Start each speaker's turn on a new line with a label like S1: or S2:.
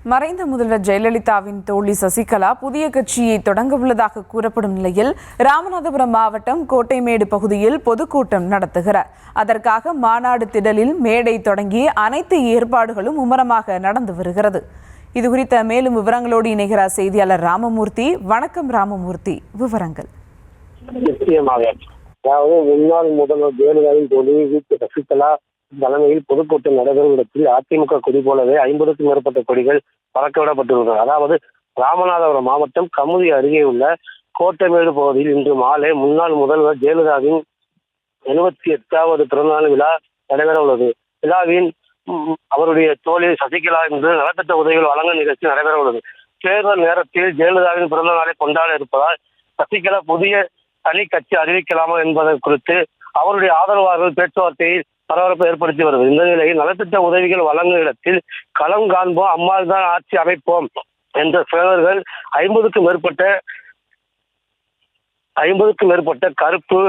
S1: மறைந்த முதல்வர் ஜெயலலிதாவின் தோழி சசிகலா புதிய கட்சியை தொடங்க உள்ளதாக கூறப்படும் நிலையில் ராமநாதபுரம் மாவட்டம் கோட்டைமேடு பகுதியில் பொதுக்கூட்டம் நடத்துகிறார். அதற்காக மாநாடு திடலில் மேடை தொடங்கி அனைத்து ஏற்பாடுகளும் மும்முரமாக நடந்து வருகிறது. இதுகுறித்த மேலும் விவரங்களோடு இணைகிறார் செய்தியாளர் ராமமூர்த்தி. வணக்கம் ராமமூர்த்தி, விவரங்கள்.
S2: நிச்சயமாக, அதாவது முன்னாள் முதல்வர் ஜெயலலிதாவின் தோழி சசிகலா தலைமையில் பொதுக்கூட்டம் நடைபெறும் இடத்தில் அதிமுக கொடி போலவே 50க்கும் மேற்பட்ட கொடிகள் பறக்கவிடப்பட்டுள்ளன. அதாவது ராமநாதபுரம் மாவட்டம் கமுதி அருகே உள்ள கோட்டைமேடு பகுதியில் இன்று மாலை முன்னாள் முதல்வர் ஜெயலலிதாவின் 78வது பிறந்தநாள் விழா நடைபெற உள்ளது. விழாவின் அவருடைய தோழி சசிகலா இன்று நலத்திட்ட உதவிகள் வழங்க நிகழ்ச்சி நடைபெற உள்ளது. தேர்தல் நேரத்தில் ஜெயலலிதாவின் பிறந்த நாளை கொண்டாட இருப்பதால் சசிகலா புதிய தனி கட்சி அறிவிக்கலாமா என்பதை குறித்து அவருடைய ஆதரவாளர்கள் பேச்சுவார்த்தையில் பரபரப்பு ஏற்படுத்தி வருகிறது. இந்த நிலையில் நலத்திட்ட உதவிகள் வழங்கும் இடத்தில் களம் காண்போம், அம்மாள் தான் ஆட்சி அமைப்போம் என்ற சேவர்கள் 50க்கும் மேற்பட்ட கருப்பு